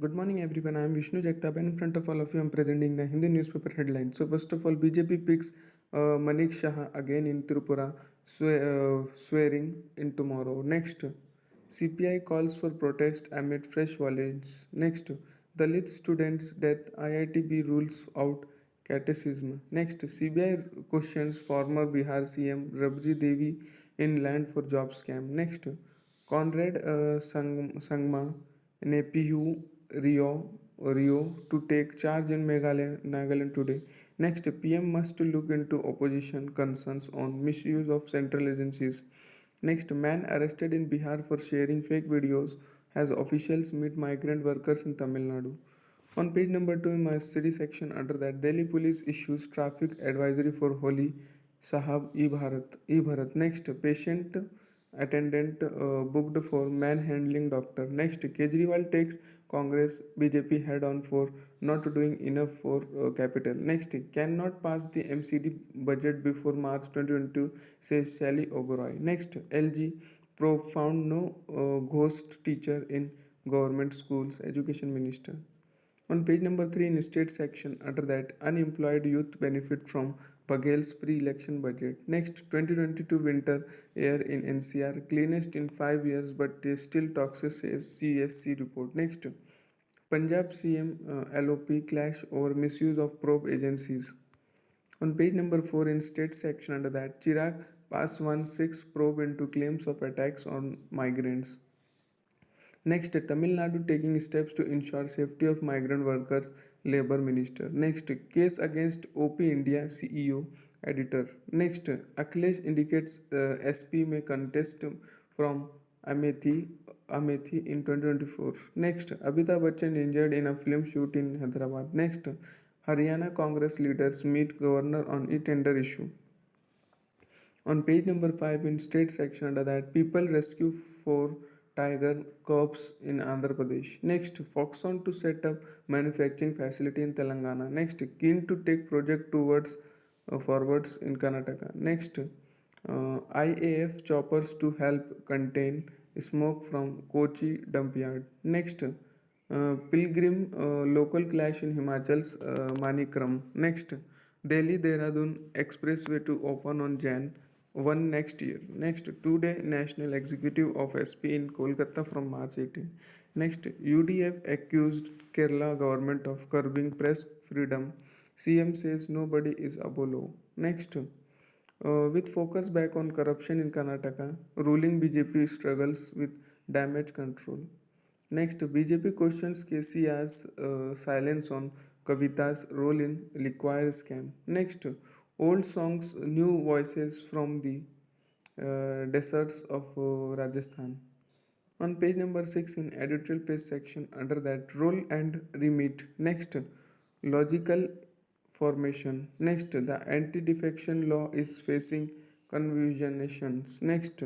Good morning, everyone. I am Vishnu Jagtap, and in front of all of you, I am presenting the Hindi newspaper headlines. So, first of all, BJP picks Manik Shah again in Tripura, swearing in tomorrow. Next, CPI calls for protest amid fresh violence. Next, Dalit students' death, IITB rules out catechism. Next, CBI questions former Bihar CM Rabri Devi in land for job scam. Next, Conrad Sangma Nepihu Rio to take charge in Nagaland today. Next, PM must look into opposition concerns on misuse of central agencies. Next, man arrested in Bihar for sharing fake videos as officials meet migrant workers in Tamil Nadu. On page number 2 in my city section, under that, Delhi police issues traffic advisory for Holi Sahab E-Bharat. Next, patient attendant booked for manhandling doctor. Next, Kejriwal takes Congress BJP head on for not doing enough for capital. Next, cannot pass the MCD budget before March 2022, says Sally Oberoi. Next, LG probe found no ghost teacher in government schools, education minister. On page number 3 in state section, under that, unemployed youth benefit from Baghel's pre-election budget. Next, 2022 winter air in NCR, cleanest in 5 years but still toxic, says CSC report. Next, Punjab CM LOP clash over misuse of probe agencies. On page number 4 in state section, under that, Chirag Paswan 6 probe into claims of attacks on migrants. Next, Tamil Nadu taking steps to ensure safety of migrant workers, Labour Minister. Next, case against OP India CEO, editor. Next, Akhilesh indicates SP may contest from Amethi in 2024. Next, Amitabh Bachchan injured in a film shoot in Hyderabad. Next, Haryana Congress leaders meet governor on e-tender issue. On page number 5 in state section, under that, people rescue for tiger cubs in Andhra Pradesh. Next, Foxconn to set up manufacturing facility in Telangana. Next, keen to take project towards forwards in Karnataka. Next, IAF choppers to help contain smoke from Kochi dump yard. Next, pilgrim local clash in Himachal's Manikram. Next, Delhi Dehradun expressway to open on Jan 1 next year. Next, 2-day national executive of SP in Kolkata from March 18. Next, UDF accused Kerala government of curbing press freedom. CM says nobody is above law. Next, with focus back on corruption in Karnataka, ruling BJP struggles with damage control. Next, BJP questions KCR's silence on Kavita's role in Liquire scam. Next, old songs, new voices from the deserts of Rajasthan. On page number 6 in editorial page section, under that, role and remit. Next, logical formation. Next, the anti-defection law is facing confusionations. Next,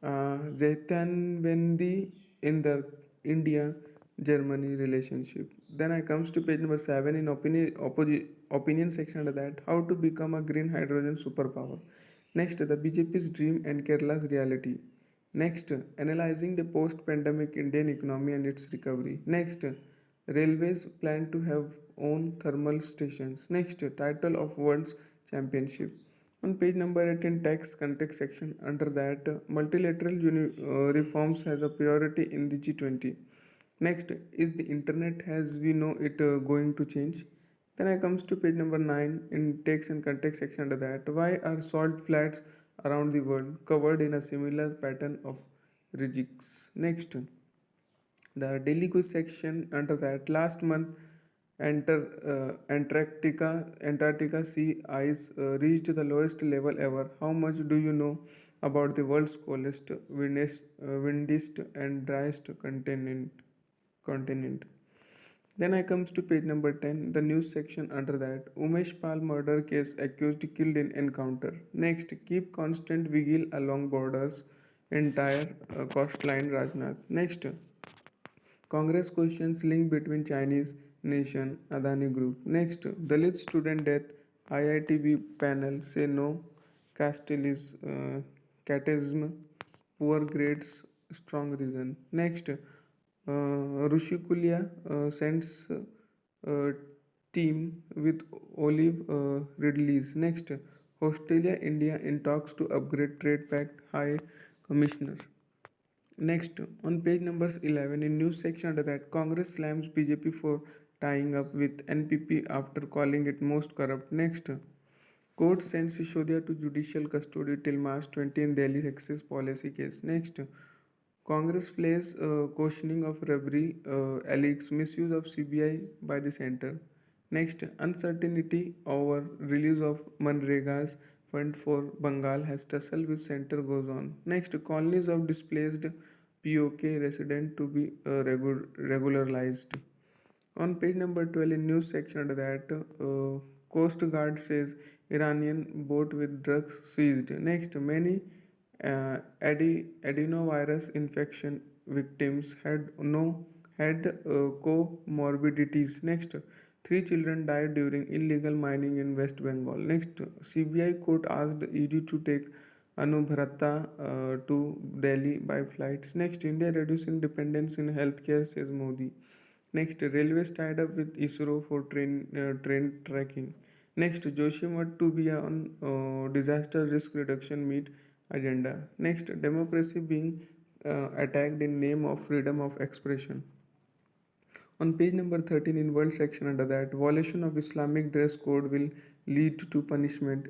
Zaitanvendi in the India Germany relationship. Then I comes to page number 7 in opinion section, under that, how to become a green hydrogen superpower. Next, the BJP's dream and Kerala's reality. Next, analyzing the post-pandemic Indian economy and its recovery. Next, railways plan to have own thermal stations. Next, title of World's Championship. On page number 8 in tax context section, under that, multilateral reforms has a priority in the G20. Next, is the internet as we know it going to change? Then I comes to page number 9 in text and context section, under that, why are salt flats around the world covered in a similar pattern of ridges? Next, the daily quiz section, under that, last month Antarctica sea ice reached the lowest level ever. How much do you know about the world's coldest, windiest and driest continent? Then I comes to page number 10, the news section, under that, Umesh Pal murder case accused killed in encounter. Next, keep constant vigil along borders, entire coastline Rajnath. Next, Congress questions link between Chinese nation Adani Group. Next, Dalit student death, IITB panel say no, catechism, poor grades, strong reason. Next, Rushikulia sends team with Olive Ridley's. Next, Australia India in talks to upgrade trade pact High Commissioner. Next, on page numbers 11, in news section under that, Congress slams BJP for tying up with NPP after calling it most corrupt. Next, court sends Sishodia to judicial custody till March 20 in Delhi access policy case. Next, Congress plays questioning of robbery, alleges misuse of CBI by the center. Next, uncertainty over release of Manrega's fund for Bengal has tussle with center goes on. Next, colonies of displaced POK resident to be regularized. On page number 12 in news section under that, Coast Guard says Iranian boat with drugs seized. Next, many adenovirus infection victims had comorbidities. Next, three children died during illegal mining in West Bengal. Next, CBI court asked ED to take Anubhrata to Delhi by flights. Next, India reducing dependence in healthcare, says Modi. Next, railways tied up with ISRO for train tracking. Next, Joshimat to be on disaster risk reduction meet agenda. Next, democracy being attacked in name of freedom of expression. On page number 13 in world section under that, violation of Islamic dress code will lead to punishment,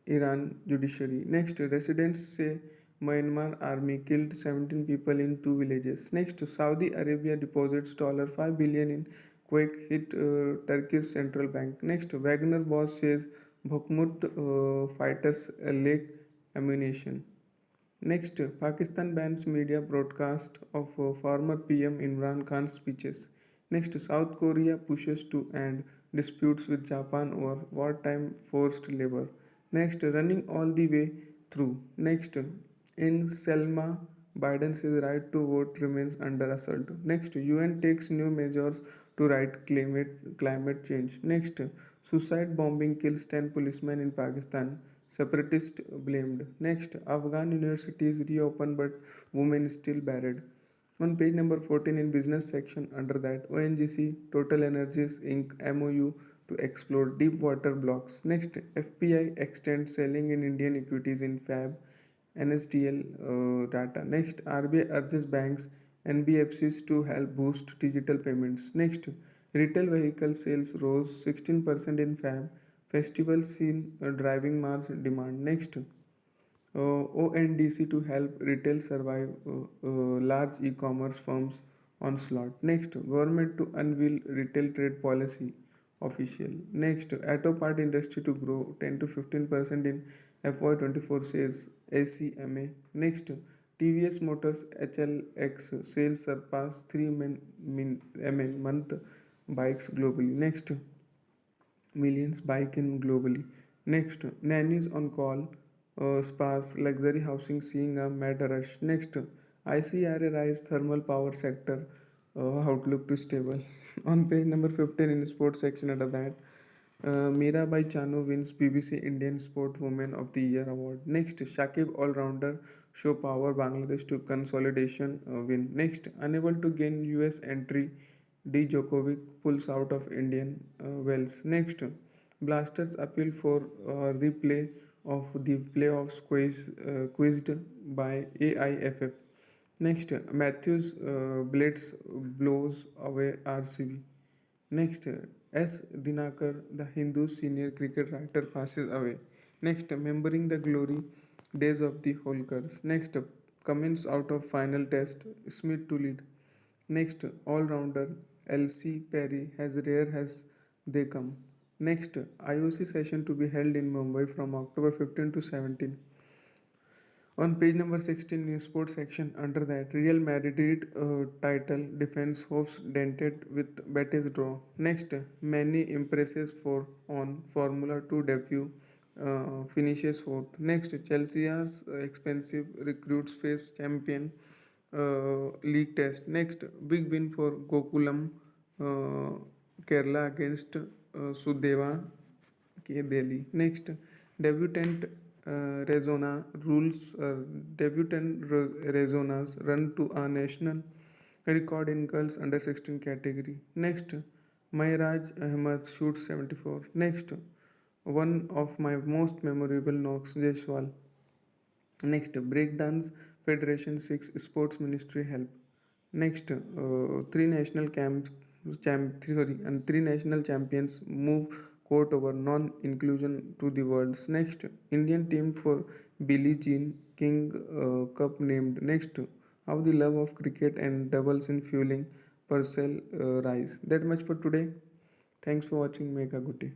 Iran judiciary. Next, residents say Myanmar army killed 17 people in two villages. Next, Saudi Arabia deposits $5 billion in quake hit Turkish central bank. Next, Wagner boss says Bakhmut fighters lack ammunition. Next, Pakistan bans media broadcast of former PM Imran Khan's speeches. Next, South Korea pushes to end disputes with Japan over wartime forced labor. Next, running all the way through. Next, in Selma, Biden says right to vote remains under assault. Next, UN takes new measures to fight climate change. Next, suicide bombing kills 10 policemen in Pakistan. Separatist blamed. Next, Afghan universities reopen but women still buried. On page number 14 in business section under that, ONGC Total Energies Inc. MOU to explore deep water blocks. Next, FPI extends selling in Indian equities in FAB NSDL data. Next, RBI urges banks NBFCs to help boost digital payments. Next, retail vehicle sales rose 16% in FAB. Festival seen driving March demand. Next, ONDC to help retail survive large e-commerce firms onslaught. Next, government to unveil retail trade policy official. Next, auto part industry to grow 10 to 15% in FY24 says ACMA. Next, TVS Motors HLX sales surpass 3 million month bikes globally. Next, millions bike in globally. Next, nannies on call, spas, luxury housing seeing a mad rush. Next, ICRA rise thermal power sector outlook to stable. On page number 15 in the sports section under that, Mirabai Chanu wins BBC Indian Sport Woman of the Year award. Next, Shakib all-rounder show power Bangladesh to consolidation win. Next, unable to gain US entry, D. Djokovic pulls out of Indian Wells. Next, Blasters appeal for replay of the playoffs quizzed by AIFF. Next, Matthews Blades blows away RCB. Next, S. Dinakar, the Hindu senior cricket writer, passes away. Next, remembering the glory days of the Holkers. Next, comments out of final test, Smith to lead. Next, all-rounder LC Perry has rare as they come. Next, IOC session to be held in Mumbai from October 15 to 17. On page number 16 in sports section under that, Real Madrid title defense hopes dented with Betis draw. Next, many impresses for on Formula 2 debut finishes fourth. Next, Chelsea's expensive recruits face champion league test. Next, big win for Gokulam Kerala against Sudeva K. Delhi. Next, debutant Rezona rules debutant Rezona's run to a national record in girls under 16 category. Next, Mayraj Ahmed shoots 74. Next, one of my most memorable knocks, Jaiswal. Next, Breakdance Federation 6 Sports Ministry help. Next, three national three national champions move court over non-inclusion to the worlds. Next, Indian team for Billie Jean King Cup named. Next, how the love of cricket and doubles in fueling Purcell rise. That much for today. Thanks for watching. Mega Guti.